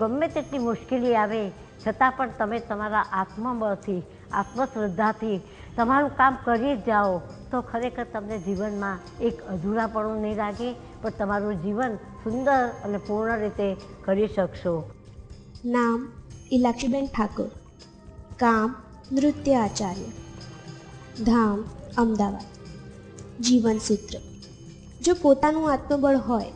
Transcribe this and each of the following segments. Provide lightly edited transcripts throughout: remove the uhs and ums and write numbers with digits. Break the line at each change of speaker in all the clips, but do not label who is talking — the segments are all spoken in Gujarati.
ગમે તેટલી મુશ્કેલી આવે છતાં પણ તમે તમારા આત્મબળથી આત્મશ્રદ્ધાથી તમારું કામ કરી જ જાઓ તો ખરેખર તમને જીવનમાં એક અધૂરાપણું નહીં લાગે, પણ તમારું જીવન સુંદર અને પૂર્ણ રીતે કરી શકશો.
નામ ઇલાક્ષીબેન ઠાકોર, કામ નૃત્ય આચાર્ય, ધામ અમદાવાદ. જીવન સૂત્ર: જો પોતાનું આત્મબળ હોય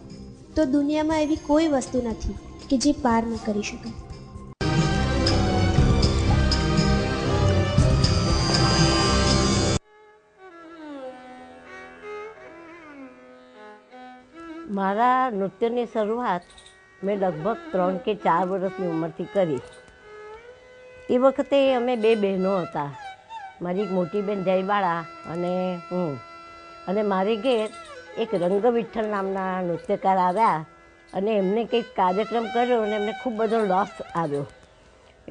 તો દુનિયામાં એવી કોઈ વસ્તુ નથી કે જે પાર ન કરી શકે.
મારા નૃત્યની શરૂઆત મેં લગભગ 3 કે 4 વર્ષની ઉંમરથી કરી. એ વખતે અમે 2 બહેનો હતા, મારી એક મોટી બહેન જયબાળા અને હું. અને મારી ઘેર એક રંગ વિઠ્ઠલ નામના નૃત્યકાર આવ્યા અને એમને કંઈક કાર્યક્રમ કર્યો અને એમને ખૂબ બધો લોસ આવ્યો.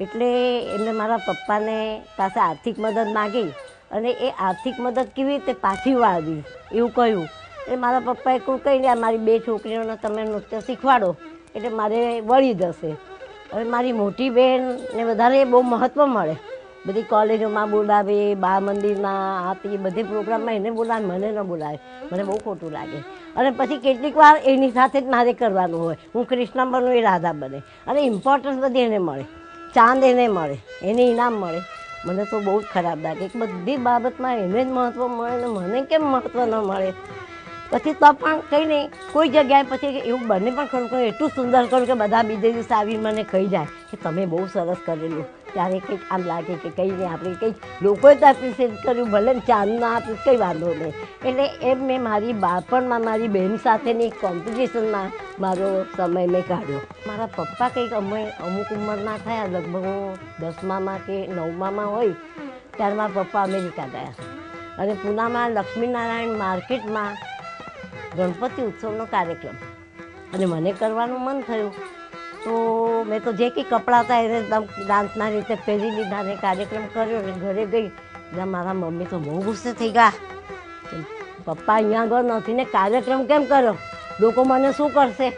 એટલે એમને મારા પપ્પાને પાસે આર્થિક મદદ માગી અને એ આર્થિક મદદ કેવી રીતે પાછી વાળવી એવું કહ્યું. એટલે મારા પપ્પાએ કહી દે, મારી 2 છોકરીઓને તમે નૃત્ય શીખવાડો એટલે મારે વળી જશે. હવે મારી મોટી બહેનને વધારે બહુ મહત્ત્વ મળે, બધી કોલેજોમાં બોલાવે, બા મંદિરમાં આપી બધી પ્રોગ્રામમાં એને બોલાવે, મને ન બોલાવે, મને બહુ ખોટું લાગે. અને પછી કેટલીક વાર એની સાથે જ મારે કરવાનું હોય, હું કૃષ્ણ બનું એ રાધા બને અને ઇમ્પોર્ટન્સ બધી એને મળે, ચાંદ એને મળે, એને ઇનામ મળે. મને તો બહુ જ ખરાબ લાગે કે બધી બાબતમાં એને જ મહત્ત્વ મળે ને મને કેમ મહત્ત્વ ન મળે. પછી તો પણ કંઈ નહીં, કોઈ જગ્યાએ પછી એવું બને પણ ખરું કે એટલું સુંદર કરું કે બધા બીજે દિવસે આવી મને કહી જાય કે તમે બહુ સરસ કરેલું. ત્યારે કંઈક આમ લાગે કે કંઈ નહીં, આપણે કંઈક લોકોએ તો એપ્રિશિએટ કર્યું, ભલે ને ચાંદના આપ્યું કંઈ વાંધો નહીં. એટલે એમ મેં મારી બાળપણમાં મારી બહેન સાથેની કોમ્પિટિશનમાં મારો સમય મેં કાઢ્યો. મારા પપ્પા કંઈક અમુક ઉંમરના થયા, લગભગ હું 10મામાં કે 9મામાં હોય ત્યારે મારા પપ્પા અમેરિકા ગયા અને પૂનામાં લક્ષ્મીનારાયણ માર્કેટમાં ગણપતિ ઉત્સવનો કાર્યક્રમ અને મને કરવાનું મન થયું તો મેં તો જે કંઈ કપડાં હતા એને ડાન્સના રીતે પહેરી લીધા અને કાર્યક્રમ કર્યો અને ઘરે ગઈ. એટલે મારા મમ્મી તો બહુ ગુસ્સે થઈ ગયા, પપ્પા અહીંયા આગળ નથી ને કાર્યક્રમ કેમ કર્યો, લોકો મને શું કરશે,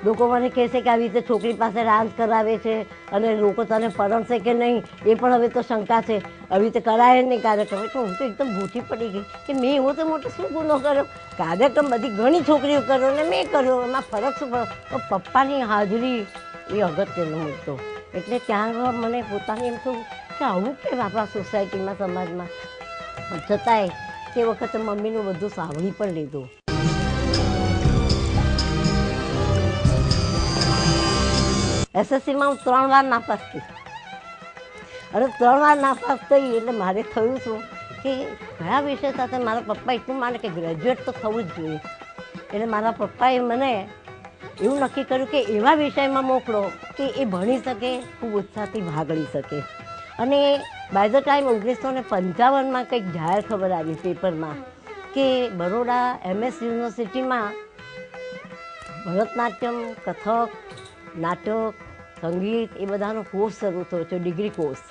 લોકો મને કહેશે કે આવી રીતે છોકરી પાસે ડાન્સ કરાવે છે અને લોકો તને પરણશે કે નહીં એ પણ હવે તો શંકા છે, આવી રીતે કરાય નહીં કાર્યક્રમ. એટલે હું તો એકદમ ભૂખી પડી ગઈ કે મેં એવો તો મોટો શું ગુનો કર્યો, કાર્યક્રમ બધી ઘણી છોકરીઓ કર્યો ને મેં કર્યો, એમાં ફરક શું પડ્યો. તો પપ્પાની હાજરી એ અગત્યનો મુદ્દો. એટલે ત્યાં આગળ મને પોતાની એમ થયું કે આવું કેમ આપણા સોસાયટીમાં સમાજમાં. છતાંય તે વખતે મમ્મીનું બધું સાંભળી પણ લીધું. SSCમાં હું 3 વાર નાપાસ થઈ અને 3 વાર નાપાસ થઈ એટલે મારે થયું શું કે કયા વિષય સાથે મારા પપ્પા એટલું માને કે ગ્રેજ્યુએટ તો થવું જ જોઈએ. એટલે મારા પપ્પાએ મને એવું નક્કી કર્યું કે એવા વિષયમાં મોકલો કે એ ભણી શકે, ખૂબ ઉત્સાહથી ભાગ લઈ શકે. અને બાય ધ ટાઈમ 1955માં કંઈક જાહેર ખબર આવી પેપરમાં કે બરોડા MS યુનિવર્સિટીમાં ભરતનાટ્યમ, કથક, નાટક, સંગીત એ બધાનો કોર્સ શરૂ થયો છે, ડિગ્રી કોર્સ.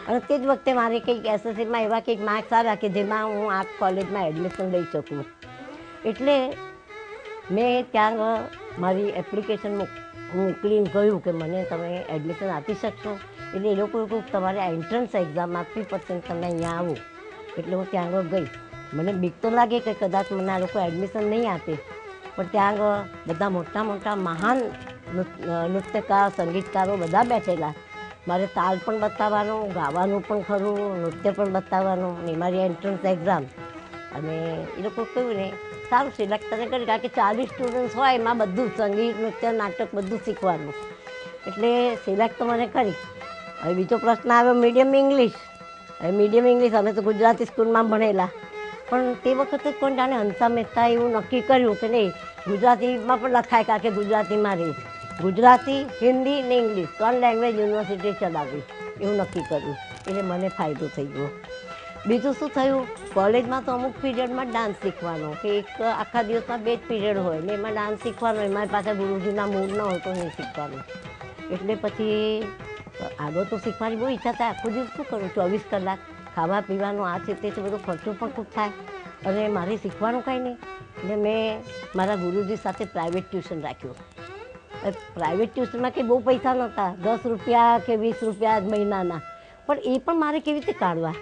અને તે જ વખતે મારે કંઈક SSCમાં એવા કંઈક માર્ક્સ આવ્યા કે જેમાં હું આ કોલેજમાં એડમિશન લઈ શકું. એટલે મેં ત્યાં મારી એપ્લિકેશન મોકલીને કહ્યું કે મને તમે એડમિશન આપી શકશો. એટલે એ લોકોએ કહ્યું તમારે આ એન્ટ્રન્સ એક્ઝામ આપવી પડશે ને તમે અહીંયા આવો. એટલે હું ત્યાં આગળ ગઈ. મને બીક તો લાગે કે કદાચ મને આ લોકો એડમિશન નહીં આપે, પણ ત્યાં આગળ બધા મોટા મોટા મહાન નૃત્યકાર, સંગીતકારો બધા બેઠેલા. મારે તાલ પણ બતાવવાનું, ગાવાનું પણ ખરું, નૃત્ય પણ બતાવવાનું ને મારી એન્ટ્રન્સ એક્ઝામ. અને એ લોકો કહ્યું ને સારું સિલેક્ટ તને કરી, કારણ કે 40 સ્ટુડન્ટ્સ હોય એમાં બધું સંગીત, નૃત્ય, નાટક બધું શીખવાનું. એટલે સિલેક્ટ તો મને કરી. હવે બીજો પ્રશ્ન આવ્યો મીડિયમ ઇંગ્લિશ. હવે મીડિયમ ઇંગ્લિશ અમે તો ગુજરાતી સ્કૂલમાં ભણેલા, પણ તે વખતે કોણ જાણે હંસા મહેતા એવું નક્કી કર્યું કે નહીં ગુજરાતીમાં પણ લખાય, કારણ કે ગુજરાતીમાં રહી ગુજરાતી, હિન્દી ને ઇંગ્લિશ 3 લેંગ્વેજ યુનિવર્સિટી ચલાવવી એવું નક્કી કર્યું. એટલે મને ફાયદો થઈ ગયો. બીજું શું થયું, કોલેજમાં તો અમુક પીરિયડમાં ડાન્સ શીખવાનો કે એક આખા દિવસમાં 2 જ પીરિયડ હોય ને એમાં ડાન્સ શીખવાનો, એમાં પાસે ગુરુજીના મૂડ ન હોય તો નહીં શીખવાનું. એટલે પછી આગળ તો શીખવાની બહુ ઈચ્છા થાય, આખો દિવસ શું કરું, 24 કલાક ખાવા પીવાનું આ છે તે બધો ખર્ચો પણ ખૂબ થાય અને મારે શીખવાનું કાંઈ નહીં. એટલે મેં મારા ગુરુજી સાથે પ્રાઇવેટ ટ્યુશન રાખ્યું પ્રાઇવેટ ટ્યુશનમાં કંઈ બહુ પૈસા નહોતા, 10 રૂપિયા કે 20 રૂપિયા મહિનાના, પણ એ પણ મારે કેવી રીતે કાઢવા?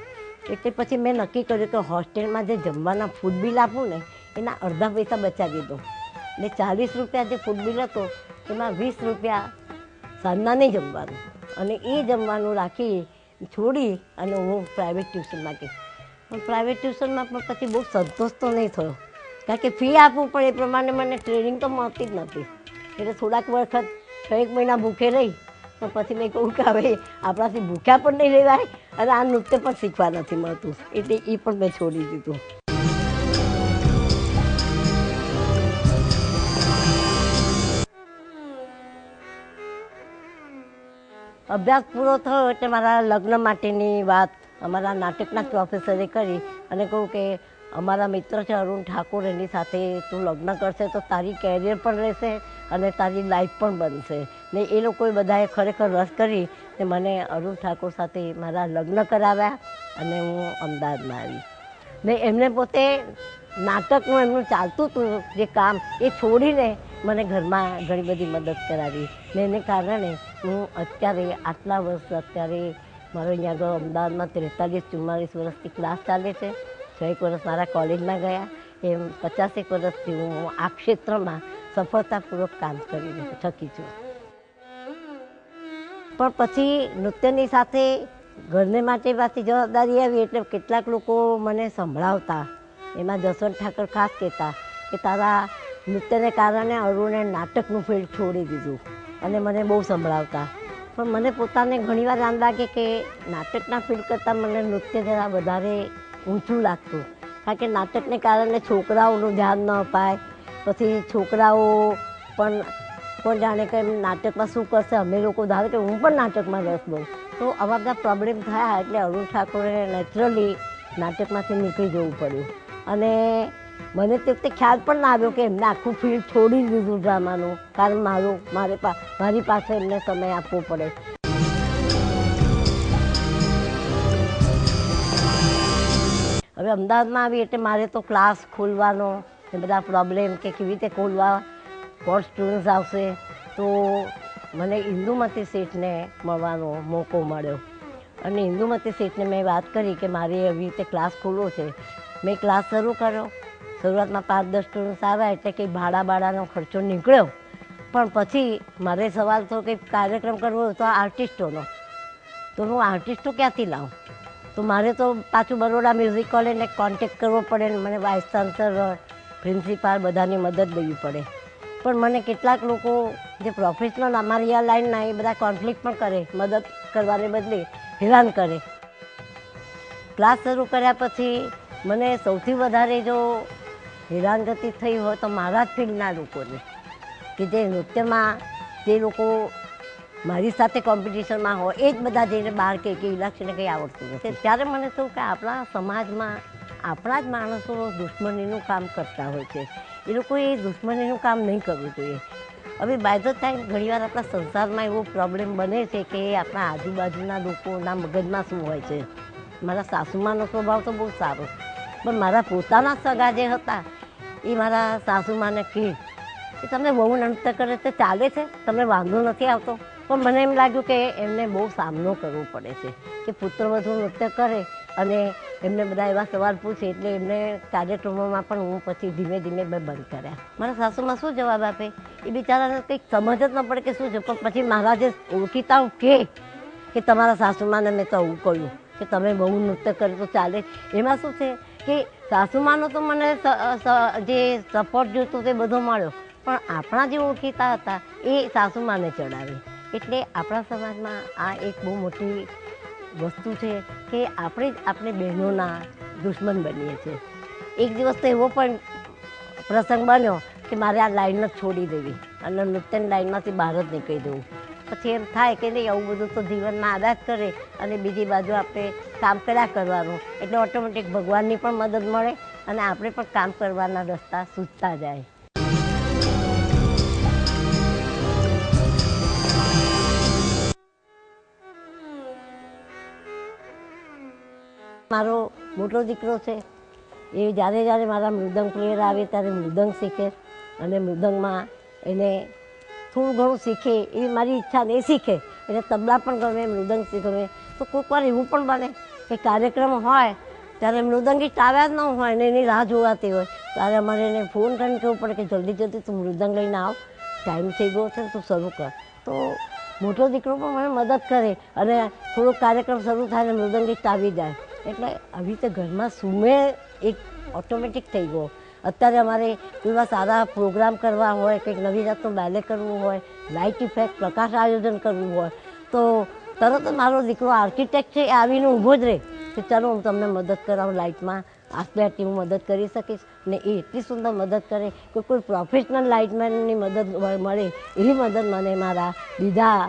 એટલે પછી મેં નક્કી કર્યું કે હોસ્ટેલમાં જે જમવાના ફૂડ બિલ આપું ને એના અડધા પૈસા બચાવી દો. એટલે 40 રૂપિયા જે ફૂડ બિલ હતો એમાં 20 રૂપિયા સાંજના નહીં જમવાનું, અને એ જમવાનું રાખી છોડી અને હું પ્રાઇવેટ ટ્યુશનમાં ગઈ. પણ પ્રાઇવેટ ટ્યુશનમાં પણ પછી બહુ સંતોષ તો નહીં થયો, કારણ કે ફી આપું પણ એ પ્રમાણે મને ટ્રેનિંગ તો મળતી જ નથી. એટલે થોડાક વખત 1 મહિના ભૂખે રહી, પણ પછી મેં કહું કે હવે આપણાથી ભૂખ્યા પણ નહીં રહેવાય અને આ નૃત્ય પણ શીખવા નથી મળતું, એટલે એ પણ મેં છોડી દીધું. અભ્યાસ પૂરો થયો એટલે મારા લગ્ન માટેની વાત અમારા નાટકના પ્રોફેસરે કરી અને કહું કે અમારા મિત્ર છે અરુણ ઠાકોર, એની સાથે તું લગ્ન કરશે તો તારી કેરિયર પણ રહેશે અને તારી લાઈફ પણ બનશે. ને એ લોકોએ બધાએ ખરેખર રસ કરી ને મને અરુણ ઠાકોર સાથે મારા લગ્ન કરાવ્યા અને હું અમદાવાદમાં આવી. ને એમને પોતે નાટકનું એમનું ચાલતું હતું જે કામ એ છોડીને મને ઘરમાં ઘણી બધી મદદ કરાવી. ને એને કારણે હું અત્યારે આટલા વર્ષ અત્યારે મારો અહીંયા આગળ અમદાવાદમાં 43-44 વર્ષથી ક્લાસ ચાલે છે. 6 વર્ષ મારા કોલેજમાં ગયા, એમ 50 વર્ષથી હું આ ક્ષેત્રમાં સફળતાપૂર્વક કામ કરી શકી છું. પણ પછી નૃત્યની સાથે ઘરને માટે પાછી જવાબદારી આવી એટલે કેટલાક લોકો મને સંભળાવતા, એમાં જસવંત ઠાકર ખાસ કહેતા કે તારા નૃત્યને કારણે અરુણે નાટકનું ફિલ્ડ છોડી દીધું, અને મને બહુ સંભળાવતા. પણ મને પોતાને ઘણીવાર આમ લાગે કે નાટકના ફિલ્ડ કરતાં મને નૃત્ય જરા વધારે ઊંચું લાગતું, કારણ કે નાટકને કારણે છોકરાઓનું ધ્યાન ન અપાય, પછી છોકરાઓ પણ કોણ જાણે કે નાટકમાં શું કરશે. અમે લોકો ધારો કે હું પણ નાટકમાં રસ લઉં તો આવા બધા પ્રોબ્લેમ થયા, એટલે અરુણ ઠાકોરે નેચરલી નાટકમાંથી નીકળી જવું પડ્યું. અને મને તે વખતે ખ્યાલ પણ ના આવ્યો કે એમને આખું ફિલ્ડ છોડી દીધું ડ્રામાનું, કારણ મારી પાસે એમને સમય આપવો પડે. હવે અમદાવાદમાં આવી એટલે મારે તો ક્લાસ ખોલવાનો એ બધા પ્રોબ્લેમ કે કેવી રીતે ખોલવા, કોણ સ્ટુડન્ટ્સ આવશે. તો મને ઇન્દુમતી શેઠને મળવાનો મોકો મળ્યો, અને ઇન્દુમતી શેઠને મેં વાત કરી કે મારે એવી રીતે ક્લાસ ખોલવો છે. મેં ક્લાસ શરૂ કર્યો. શરૂઆતમાં 5-10 સ્ટુડન્ટ્સ આવ્યા એટલે કે ભાડાનો ખર્ચો નીકળ્યો. પણ પછી મારે સવાલ થયો કે કાર્યક્રમ કરવો હોય તો આર્ટિસ્ટોનો, તો હું આર્ટિસ્ટો ક્યાંથી લાવું? તો મારે તો પાછું બરોડા મ્યુઝિક કોલેજને કોન્ટેક્ટ કરવો પડે ને મને વાઇસ ચાન્સલર, પ્રિન્સિપાલ બધાની મદદ લેવી પડે. પણ મને કેટલાક લોકો જે પ્રોફેશનલ અમારી આ લાઈનના એ બધા કોન્ફ્લિક્ટ પણ કરે, મદદ કરવાને બદલે હેરાન કરે. ક્લાસ શરૂ કર્યા પછી મને સૌથી વધારે જો હેરાનગતિ થઈ હોય તો મારા જ ફિલ્ડના લોકોને, કે જે નૃત્યમાં જે લોકો મારી સાથે કોમ્પિટિશનમાં હોય એ જ બધા જઈને બહાર કહે કે ઇલાક્ષીને કંઈ આવડતું નથી. ત્યારે મને થયું કે આપણા સમાજમાં આપણા જ માણસો દુશ્મનીનું કામ કરતા હોય છે. એ લોકોએ દુશ્મનીનું કામ નહીં કરવું જોઈએ. હવે બાય ધ ટાઈમ ઘણીવાર આપણા સંસારમાં એવો પ્રોબ્લેમ બને છે કે આપણા આજુબાજુના લોકોના મગજમાં શું હોય છે. મારા સાસુમાનો સ્વભાવ તો બહુ સારો, પણ મારા પોતાના સગા જે હતા એ મારા સાસુમાને કહે કે તમે બહુ નૃત્ય કરે તે ચાલે છે, તમને વાંધો નથી આવતો. પણ મને એમ લાગ્યું કે એમને બહુ સામનો કરવો પડે છે કે પુત્રવધુ નૃત્ય કરે અને એમને બધા એવા સવાલ પૂછે, એટલે એમને કાર્યક્રમોમાં પણ હું પછી ધીમે ધીમે બંધ કર્યા. મારા સાસુમાં શું જવાબ આપે એ બિચારાને કંઈક સમજ જ ન પડે કે શું છે. પણ પછી મારા જે ઓળખીતાઓ કે તમારા સાસુમાને મેં તો આવું કહ્યું કે તમે બહુ નૃત્ય કરે તો ચાલે. એમાં શું છે કે સાસુમાનો તો મને જે સપોર્ટ જોઈતો તે બધો મળ્યો, પણ આપણા જે ઓળખીતા હતા એ સાસુમાને ચડાવે. એટલે આપણા સમાજમાં આ એક બહુ મોટી વસ્તુ છે કે આપણે બહેનોના દુશ્મન બનીએ છીએ. એક દિવસ તો એવો પણ પ્રસંગ બન્યો કે મારે આ લાઈન જ છોડી દેવી અને નૃત્યની લાઈનમાંથી બહાર જ નીકળી જવું. પછી એમ થાય કે નહીં, આવું બધું તો જીવનમાં આવ્યા જ કરે અને બીજી બાજુ આપણે કામ કર્યા કરવાનું, એટલે ઓટોમેટિક ભગવાનની પણ મદદ મળે અને આપણે પણ કામ કરવાના રસ્તા સૂચતા જાય. મારો મોટો દીકરો છે એ જ્યારે મારા મૃદંગ પ્લેયર આવે ત્યારે મૃદંગ શીખે, અને મૃદંગમાં એને થોડું ઘણું શીખે એવી મારી ઈચ્છા નહીં શીખે એટલે તબલા પણ ગમે, મૃદંગ ગમે. તો કોઈક વાર એવું પણ બને કે કાર્યક્રમ હોય ત્યારે મૃદંગીસ્ટ આવ્યા જ ન હોય ને એની રાહ જોવાતી હોય, ત્યારે અમારે એને ફોન કરીને કહેવું પડે કે જલ્દી જલ્દી તું મૃદંગ લઈને આવ, ટાઈમ થઈ ગયો છે, તું શરૂ કર. તો મોટો દીકરો પણ મને મદદ કરે અને થોડોક કાર્યક્રમ શરૂ થાય ને મૃદંગીસ્ટ આવી જાય. એટલે આવી રીતે ઘરમાં સુમેળ એક ઓટોમેટિક થઈ ગયો. અત્યારે અમારે એવા સારા પ્રોગ્રામ કરવા હોય, કંઈક નવી જાતનું બેલે કરવું હોય, લાઇટ ઇફેક્ટ, પ્રકાશ આયોજન કરવું હોય, તો તરત જ મારો દીકરો આર્કિટેક્ટ છે એ આવીને ઊભો જ રહે કે ચાલો હું તમને મદદ કરાવું લાઇટમાં, આટલી હું મદદ કરી શકીશ. ને એ એટલી સુંદર મદદ કરે કે કોઈ પ્રોફેશનલ લાઇટમેનની મદદ મળે એવી મદદ મને મારા બીજા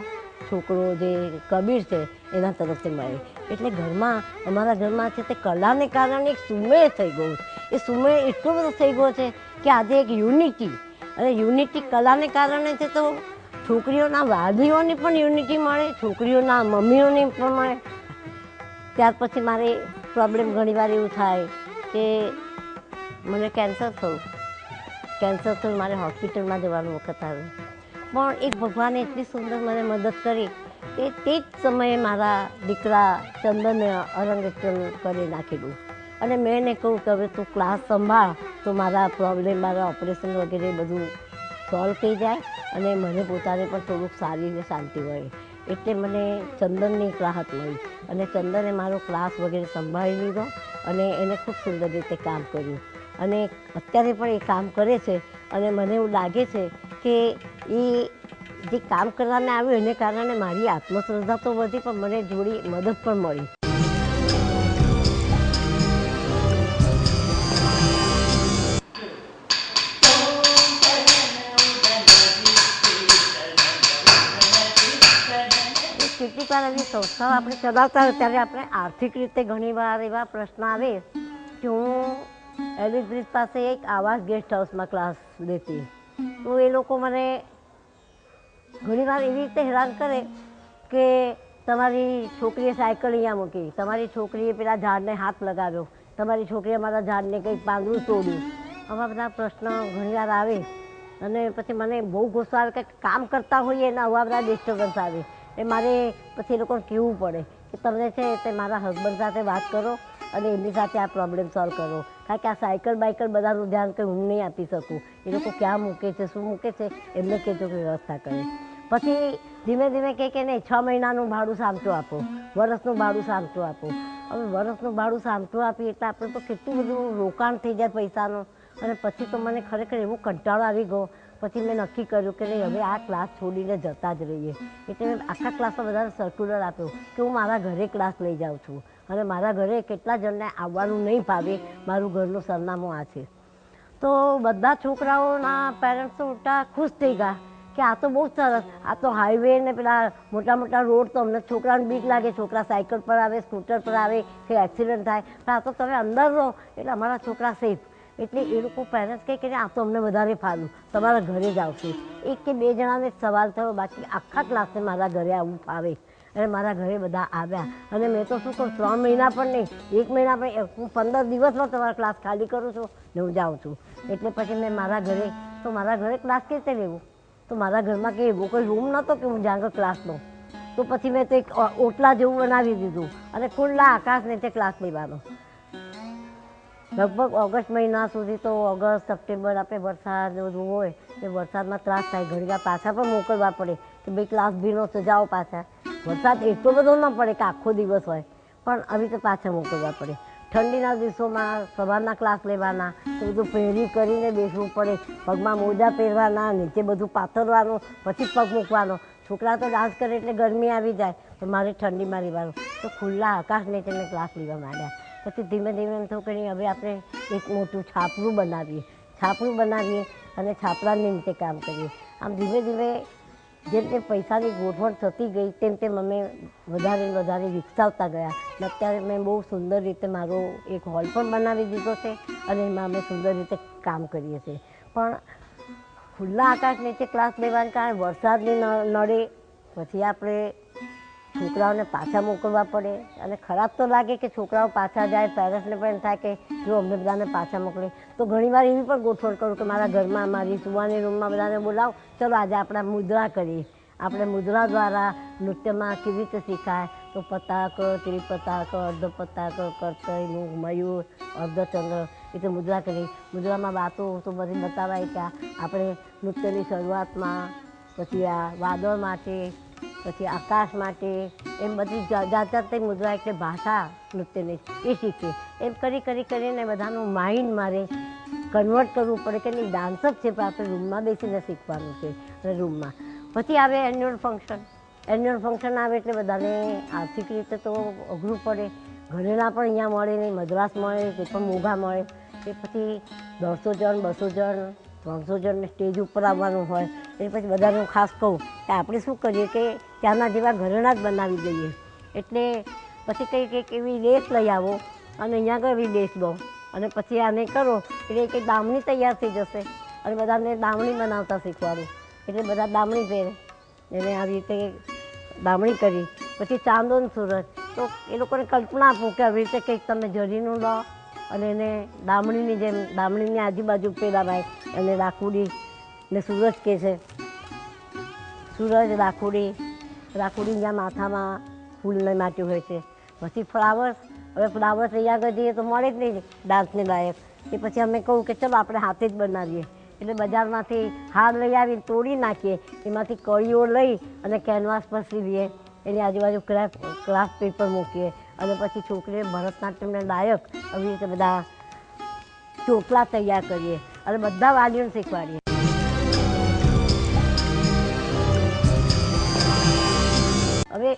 છોકરો જે કબીર છે એના તરફથી મળે. એટલે ઘરમાં, અમારા ઘરમાં છે તે કલાને કારણે એક સુમેળ થઈ ગયું છે. એ સુમેળ એટલો બધો થઈ ગયો છે કે આજે એક યુનિટી, અને યુનિટી કલાને કારણે છે તો છોકરીઓના વાલીઓની પણ યુનિટી મળે, છોકરીઓના મમ્મીઓની પણ મળે. ત્યાર પછી મારે પ્રોબ્લેમ ઘણીવાર એવું થાય કે મને કેન્સર થયું, મારે હોસ્પિટલમાં જવાનો વખત આવ્યો. પણ એક ભગવાને એટલી સુંદર મને મદદ કરી કે તે જ સમયે મારા દીકરા ચંદનને અરંગેટ્રમ કરી નાખેલું. અને મેં એને કહ્યું કે હવે તું ક્લાસ સંભાળ તો મારા પ્રોબ્લેમ, મારા ઓપરેશન વગેરે બધું સોલ્વ થઈ જાય અને મને પોતાને પણ થોડુંક સારી રીતે શાંતિ મળે. એટલે મને ચંદનની એક રાહત મળી અને ચંદને મારો ક્લાસ વગેરે સંભાળી લીધો અને એને ખૂબ સુંદર રીતે કામ કર્યું અને અત્યારે પણ એ કામ કરે છે. અને મને એવું લાગે છે કે એ જે કામ કરવાને આવ્યું એને કારણે મારી આત્મશ્રદ્ધા તો વધી પણ મને જોડી મદદ પણ મળી. કેટલીક વાર એવી સંસ્થાઓ આપણે ચલાવતા હોય ત્યારે આપણે આર્થિક રીતે ઘણીવાર એવા પ્રશ્ન આવે કે હું એલિસ બ્રિજ પાસે એક આવાસ ગેસ્ટ હાઉસમાં ક્લાસ લેતી, તો એ લોકો મને ઘણીવાર એવી રીતે હેરાન કરે કે તમારી છોકરીએ સાયકલ અહીંયા મૂકી, તમારી છોકરીએ પેલા ઝાડને હાથ લગાવ્યો, તમારી છોકરીએ મારા ઝાડને કંઈક પાંદડું તોડ્યું. આવા બધા પ્રશ્નો ઘણીવાર આવે અને પછી મને બહુ ગુસ્સો આવે કે કામ કરતા હોઈએ એના આવા બધા ડિસ્ટર્બન્સ આવે. એ મારે પછી એ લોકોને કહેવું પડે કે તમને છે તે મારા હસબન્ડ સાથે વાત કરો અને એમની સાથે આ પ્રોબ્લેમ સોલ્વ કરો, કારણ કે આ સાયકલ બાઇકલ બધાનું ધ્યાન કંઈ હું નહીં આપી શકું. એ લોકો ક્યાં મૂકે છે, શું મૂકે છે, એમને કહેજો કે વ્યવસ્થા કરે. પછી ધીમે ધીમે કહે કે નહીં 6 મહિનાનું ભાડું સામટું આપો, વર્ષનું ભાડું સામટું આપો. હવે વર્ષનું ભાડું સામટું આપીએ એટલે આપણે તો કેટલું બધું રોકાણ થઈ જાય પૈસાનું. અને પછી તો મને ખરેખર એવું કંટાળો આવી ગયો. પછી મેં નક્કી કર્યું કે નહીં હવે આ ક્લાસ છોડીને જતા જ રહીએ. એટલે મેં આખા ક્લાસમાં બધાને સર્ક્યુલર આપ્યો કે હું મારા ઘરે ક્લાસ લઈ જાઉં છું અને મારા ઘરે કેટલા જણને આવવાનું નહીં ફાવે, મારું ઘરનું સરનામું આ છે. તો બધા છોકરાઓના પેરેન્ટ્સ તો ઉલટા ખુશ થઈ ગયા કે આ તો બહુ સરસ, આ તો હાઈવે ને પેલા મોટા મોટા રોડ તો અમને છોકરાને બીક લાગે, છોકરા સાયકલ પર આવે, સ્કૂટર પર આવે કે એક્સિડન્ટ થાય, પણ આ તો તમે અંદર રહો એટલે અમારા છોકરા સેફ. એટલે એ લોકો પેરેન્ટ્સ કહે કે આ તો અમને વધારે ફાવ્યું, તમારા ઘરે જ આવશે. 1 કે 2 જણાને સવાલ થયો, બાકી આખા ક્લાસને મારા ઘરે આવવું ફાવે. અને મારા ઘરે બધા આવ્યા અને મેં તો શું કહું 3 મહિના પણ નહીં, 1 મહિના પણ, હું 15 દિવસમાં તમારા ક્લાસ ખાલી કરું છું ને હું જાઉં છું. એટલે પછી મેં મારા ઘરે ક્લાસ કેવી રીતે લેવું? તો મારા ઘરમાં કે એવો કોઈ રૂમ નહોતો કે હું જ્યાં આગળ ક્લાસ લઉં. તો પછી મેં તો એક ઓટલા જેવું બનાવી દીધું અને ખુલ્લા આકાશ નીચે ક્લાસ લેવાનો. લગભગ ઓગસ્ટ મહિના સુધી તો ઓગસ્ટ સપ્ટેમ્બર આપણે વરસાદ બધું હોય એ વરસાદમાં ત્રાસ થાય, ઘડીવાર પાછા પણ મોકલવા પડે કે ભાઈ ક્લાસ ભીનો છે જાઓ પાછા. વરસાદ એટલો બધો ન પડે કે આખો દિવસ હોય, પણ આવી રીતે પાછા મોકલવા પડે. ઠંડીના દિવસોમાં સવારના ક્લાસ લેવાના તો બધું પહેરી કરીને બેસવું પડે, પગમાં મોજા પહેરવાના, નીચે બધું પાથરવાનું, પછી પગ મૂકવાનો. છોકરા તો ડાન્સ કરે એટલે ગરમી આવી જાય તો મારે ઠંડીમાં રહેવાનું. તો ખુલ્લા આકાશ નીચે મેં ક્લાસ લેવા માંડ્યા. પછી ધીમે ધીમે એમ થયું કે હવે આપણે એક મોટું છાપરું બનાવીએ અને છાપરાની નીચે કામ કરીએ. આમ ધીમે ધીમે જેમ તેમ પૈસાની ગોઠવણ થતી ગઈ તેમ અમે વધારે વિકસાવતા ગયા. અને અત્યારે મેં બહુ સુંદર રીતે મારો એક હોલ પણ બનાવી દીધો છે અને એમાં અમે સુંદર રીતે કામ કરીએ છીએ. પણ ખુલ્લા આકાશ નીચે ક્લાસ લેવાને કારણે વરસાદની નડે, પછી આપણે છોકરાઓને પાછા મોકલવા પડે અને ખરાબ તો લાગે કે છોકરાઓ પાછા જાય, પેરેન્ટ્સને પણ એમ થાય કે જો અમને બધાને પાછા મોકલે. તો ઘણીવાર એવી પણ ગોઠવણ કરું કે મારા ઘરમાં મારી સુવાની રૂમમાં બધાને બોલાવો, ચલો આજે આપણે મુદ્રા કરીએ. આપણે મુદ્રા દ્વારા નૃત્યમાં કેવી રીતે શીખાય તો પતાક, ત્રિપતાક, અર્ધપતાક, કર્તય, મયુર, અર્ધચંદ્ર એ રીતે મુદ્રા કરી. મુદ્રામાં વાતો તો બધી બતાવાય કે આપણે નૃત્યની શરૂઆતમાં પછી આ વાદળ માટે, પછી આકાશ માટે, એમ બધી જાત જાતની મુદ્રા એટલે ભાષા નૃત્યની એ શીખીએ. એમ કરીને બધાનું માઇન્ડ મારે કન્વર્ટ કરવું પડે કે નહીં ડાન્સ જ છે પણ આપણે રૂમમાં બેસીને શીખવાનું છે. અને રૂમમાં પછી આવે એન્યુઅલ ફંક્શન. એન્યુઅલ ફંક્શન આવે એટલે બધાને આર્થિક રીતે તો અઘરું પડે. ઘરેણા પણ અહીંયા મળે નહીં, મદ્રાસ મળે તે પણ મોંઘા મળે. એ પછી 150 જણ, 200 જણ, 300 જણને સ્ટેજ ઉપર આવવાનું હોય. એ પછી બધાનું ખાસ કહું કે આપણે શું કરીએ કે ત્યાંના જેવા ઘરેણા જ બનાવી દઈએ. એટલે પછી કંઈક એવી લેસ લઈ આવો અને અહીંયા આગળ એવી લેસ દો અને પછી આને કરો એટલે કંઈક દામણી તૈયાર થઈ જશે. અને બધાને દામણી બનાવતા શીખવાડું એટલે બધા દામણી પહેરે. એને આવી રીતે દામણી કરી પછી ચાંદોન સૂરજ. તો એ લોકોને કલ્પના આપું કે આવી રીતે કંઈક તમે જરીનું લો અને એને દામણીની જેમ દામણીની આજુબાજુ પહેરાવાય એને રાખોડી ને સૂરજ કહે છે. સૂરજ, રાખોડી અહીંયા માથામાં ફૂલને માટ્યું હોય છે. પછી ફ્લાવર્સ. હવે ફ્લાવર્સ અહીંયા આગળ જઈએ તો મળે જ નહીં ડાન્સને લાયક. એ પછી અમે કહું કે ચલો આપણે હાથે જ બનાવીએ. એટલે બજારમાંથી હાર લઈ આવીને તોડી નાખીએ, એમાંથી કળીઓ લઈ અને કેનવાસ પર સીવીએ, એની આજુબાજુ ક્રાફ્ટ પેપર મૂકીએ અને પછી છોકરીએ ભરતનાટ્યમને લાયક આવી રીતે બધા ચોટલા તૈયાર કરીએ અને બધા વાલીઓને શીખવાડીએ. હવે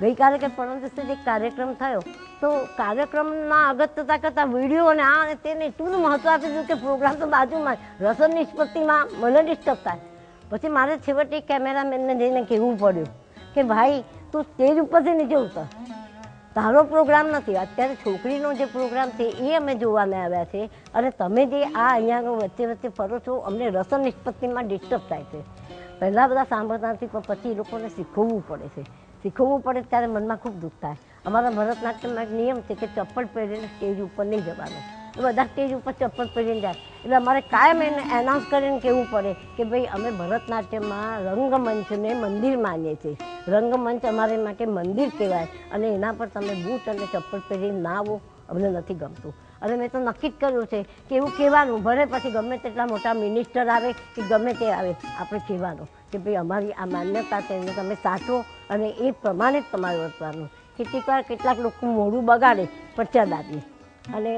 ગઈકાલે કે પરમ દિવસે જે કાર્યક્રમ થયો તો કાર્યક્રમના અગત્યતા કરતાં વિડીયો અને આ તેને એટલું મહત્ત્વ આપી દીધું કે પ્રોગ્રામ તો બાજુમાં રસદ નિષ્પત્તિમાં મને ડિસ્ટર્બ થાય. પછી મારે છેવટે કેમેરામેનને જઈને કહેવું પડ્યું કે ભાઈ તું સ્ટેજ ઉપરથી નીચે ઉતર, તારો પ્રોગ્રામ નથી. અત્યારે છોકરીનો જે પ્રોગ્રામ છે એ અમે જોવાને આવ્યા છે અને તમે જે આ અહીંયા વચ્ચે વચ્ચે ફરો છો અમને રસદ નિષ્પત્તિમાં ડિસ્ટર્બ થાય છે. પહેલાં બધા સાંભળતા નથી પણ પછી એ લોકોને શીખવવું પડે છે. શીખવવું પડે ત્યારે મનમાં ખૂબ દુઃખ થાય. અમારા ભરતનાટ્યમમાં એક નિયમ છે કે ચપ્પલ પહેરીને સ્ટેજ ઉપર નહીં જવાનું. એ બધા સ્ટેજ ઉપર ચપ્પલ પહેરીને જાય એટલે અમારે કાયમ એને એનાઉન્સ કરીને કહેવું પડે કે ભાઈ અમે ભરતનાટ્યમમાં રંગમંચને મંદિર માનીએ છીએ. રંગમંચ અમારે માટે મંદિર કહેવાય અને એના પર તમે બૂટ અને ચપ્પલ પહેરીને ના આવો અમને નથી ગમતું. અને મેં તો નક્કી જ કર્યું છે કે એવું કહેવાનું, ભલે પછી ગમે તેટલા મોટા મિનિસ્ટર આવે કે ગમે તે આવે આપણે કહેવાનું કે ભાઈ અમારી આ માન્યતા છે એને તમે સાચો અને એ પ્રમાણે જ તમારે વર્તવાનું. કેટલાક લોકો મોઢું બગાડે પણ ચલાવીએ અને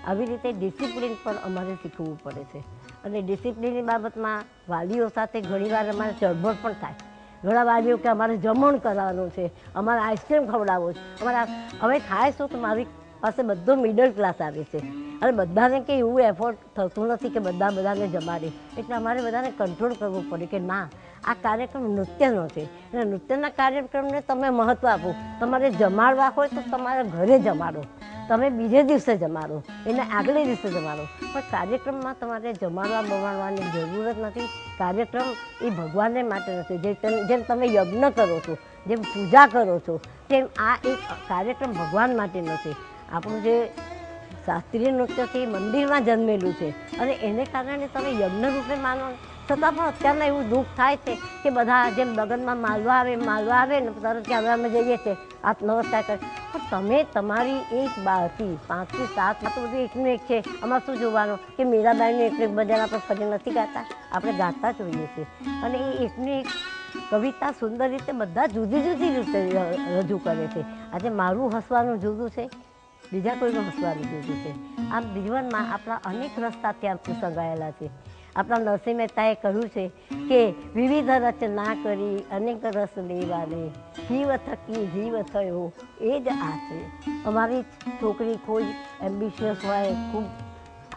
આવી રીતે ડિસિપ્લિન પણ અમારે શીખવવું પડે છે. અને ડિસિપ્લિનની બાબતમાં વાલીઓ સાથે ઘણીવાર અમારે ચળબળ પણ થાય. ઘણા વાલીઓ કે અમારે જમણ કરવાનું છે, અમારે આઈસ્ક્રીમ ખવડાવવો છે, હવે થાય શું કે મારી પાસે બધો મિડલ ક્લાસ આવે છે અને બધાને કંઈ એવું એફોર્ડ થતું નથી કે બધાને જમાડે. એટલે અમારે બધાને કંટ્રોલ કરવું પડે કે ના આ કાર્યક્રમ નૃત્યનો છે અને નૃત્યના કાર્યક્રમને તમે મહત્ત્વ આપો. તમારે જમાડવા હોય તો તમારા ઘરે જમાડો, તમે બીજે દિવસે જમાડો, એને આગલે દિવસે જમાડો, પણ કાર્યક્રમમાં તમારે જમાડવા બમાડવાની જરૂર જ નથી. કાર્યક્રમ એ ભગવાનને માટે નથી. જેમ તમે યજ્ઞ કરો છો, જેમ પૂજા કરો છો, તેમ આ એક કાર્યક્રમ ભગવાન માટે નથી. આપણું જે શાસ્ત્રીય નૃત્ય છે એ મંદિરમાં જન્મેલું છે અને એને કારણે તમે યજ્ઞ રૂપે માનો. છતાં પણ અત્યારના એવું દુઃખ થાય છે કે બધા જેમ લગ્નમાં માલવા આવે ને તરત કે હવે અમે જઈએ છીએ આ નમસ્કાર કરે. પણ તમે તમારી એક બારથી 5 થી 7 તો બધું એકનું એક છે. અમારે શું જોવાનું કે મીરાબાઈનું એક ભજન આપણે ફરી નથી ગાતા, આપણે ગાતા જ હોઈએ છીએ. અને એ એકનું એક કવિતા સુંદર રીતે બધા જુદી જુદી રીતે રજૂ કરે છે. આજે મારું હસવાનું જુદું છે, બીજા કોઈનું હસવાનું જુદું છે. આમ જીવનમાં આપણા અનેક રસ્તા ત્યાં સંકળાયેલા છે. આપણા નરસિંહ મહેતાએ કહ્યું છે કે વિવિધ રચના કરી અનેક રસ લેવાને, જીવ થકી જીવ થયો એ જ આ છે. અમારી છોકરી કોઈ એમ્બિશિયસ હોય, ખૂબ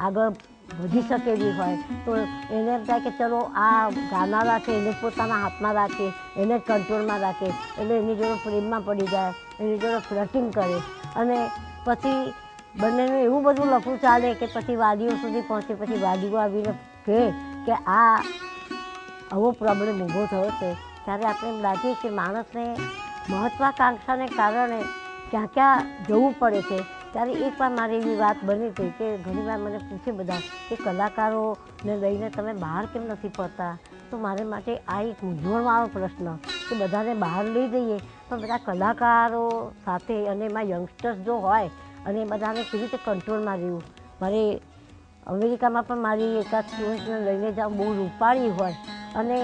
આગળ વધી શકે એવી હોય તો એને એમ થાય કે ચલો આ ગાનારા છે એને પોતાના હાથમાં રાખે, એને કંટ્રોલમાં રાખે એટલે એની જોડે પ્રેમમાં પડી જાય, એની જોડે ફ્લર્ટિંગ કરે અને પછી બંનેનું એવું બધું લફું ચાલે કે પછી વાલીઓ સુધી પહોંચે. પછી વાલીઓ આવીને કહે કે આ આવો પ્રોબ્લેમ ઊભો થયો છે. ત્યારે આપણે એમ લાગે કે માણસને મહત્વાકાંક્ષાને કારણે ક્યાં ક્યાં જવું પડે છે, ત્યારે એકવાર મારી એવી વાત બની હતી કે ઘણીવાર મને પૂછે બધા કે કલાકારોને લઈને તમે બહાર કેમ નથી ફરતા? તો મારે માટે આ એક મૂંઝવણવાળો પ્રશ્ન કે બધાને બહાર લઈ જઈએ પણ બધા કલાકારો સાથે અને એમાં યંગસ્ટર્સ જો હોય અને એ બધાને કેવી રીતે કંટ્રોલમાં રહેવું. મારે અમેરિકામાં પણ મારી એકાદ સ્ટુડન્ટને લઈને જાઉં, બહુ રૂપાળી હોય અને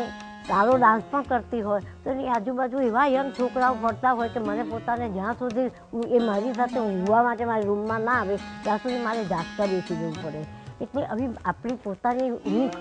સારો ડાન્સ પણ કરતી હોય, તો એની આજુબાજુ એવા યંગ છોકરાઓ ફરતા હોય કે મને પોતાને જ્યાં સુધી એ મારી સાથે ઊંઘવા માટે મારા રૂમમાં ના આવે ત્યાં સુધી મારે જાગતા બેસી જવું પડે. એટલે હવે આપણી પોતાની ઊંઘ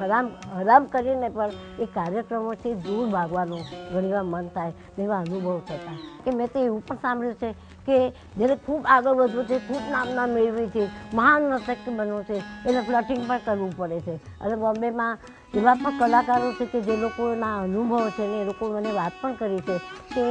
હરામ કરીને પણ એ કાર્યક્રમોથી દૂર ભાગવાનું ઘણીવાર મન થાય ને એવા અનુભવ થતા. કે મેં તો એવું પણ સાંભળ્યું છે કે જેને ખૂબ આગળ વધવું છે, ખૂબ નામના મેળવી છે, મહાન નર્તક બનવું છે, એને ફ્લટિંગ પણ કરવું પડે છે. અને બોમ્બેમાં એવા પણ કલાકારો છે કે જે લોકોના અનુભવ છે ને એ લોકો મને વાત પણ કરી છે કે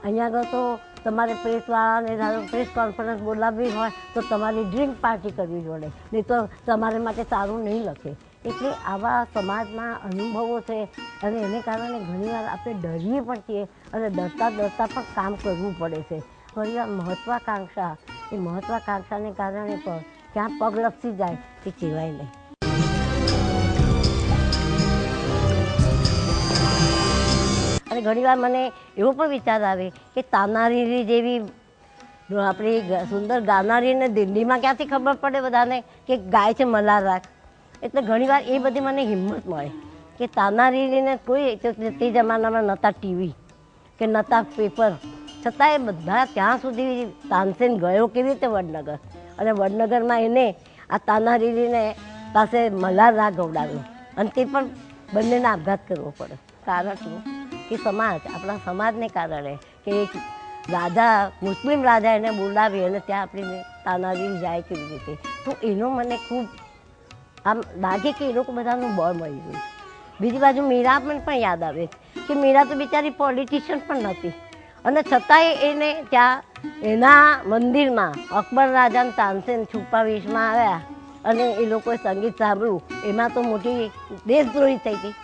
અહીંયા આગળ તો તમારે પ્રેસવાળાને પ્રેસ કોન્ફરન્સ બોલાવવી હોય તો તમારી ડ્રિંક પાર્ટી કરવી પડે, નહીં તો તમારે માટે સારું નહીં લખે. એટલે આવા સમાજના અનુભવો છે અને એને કારણે ઘણીવાર આપણે ડરીએ પણ છીએ અને ડરતા પણ કામ કરવું પડે છે. ઘણીવાર મહત્વાકાંક્ષાને કારણે પણ ક્યાં પગ લપસી જાય એ કહેવાય નહીં. અને ઘણીવાર મને એવો પણ વિચાર આવે કે તાનારીરી જેવી આપણી સુંદર ગાનારીને દિલ્હીમાં ક્યાંથી ખબર પડે બધાને કે ગાય છે મલ્હાર રાગ. એટલે ઘણીવાર એ બધી મને હિંમત મળે કે તાનારીરીને કોઈ તે જમાનામાં નહોતા ટીવી કે નહોતા પેપર, છતાં એ બધા ત્યાં સુધી તાનસેન ગયો કેવી રીતે વડનગર, અને વડનગરમાં એને આ તાનારીરીને પાસે મલ્હાર રાગ ગવડાવ્યો અને તે પણ બંનેને આપઘાત કરવો પડે. કારણ શું કે આપણા સમાજને કારણે કે એક રાજા, મુસ્લિમ રાજા એને બોલાવી અને ત્યાં આપણી તાનારીરી જાય કેવી રીતે. તો એનો મને ખૂબ આમ લાગે કે એ લોકો બધાનું બળ મળી ગયું. બીજી બાજુ મીરા પણ યાદ આવે કે મીરા તો બિચારી પોલિટિશિયન પણ નહોતી અને છતાંય એને ત્યાં એના મંદિરમાં અકબર રાજાને તાનસેન છુપાવીશમાં આવ્યા અને એ લોકોએ સંગીત સાંભળ્યું, એમાં તો મોટી દેશદ્રોહી થઈ ગઈ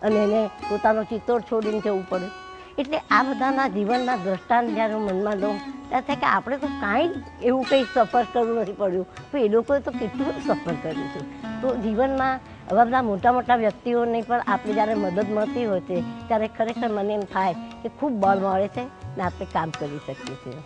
અને એને પોતાનો ચિત્તોડ છોડીને જવું પડ્યું. એટલે આ બધાના જીવનના દ્રષ્ટાંત જ્યારે હું મનમાં લઉં ત્યારે થાય કે આપણે તો કાંઈ એવું કંઈ સફર કરવું નથી પડ્યું, તો એ લોકોએ તો કેટલું બધું સફર કર્યું છે. તો જીવનમાં આવા બધા મોટા વ્યક્તિઓની પણ આપણે જ્યારે મદદ મળતી હોય છે ત્યારે ખરેખર મને એમ થાય કે ખૂબ બળ મળે છે ને આપણે કામ કરી શકીએ છીએ.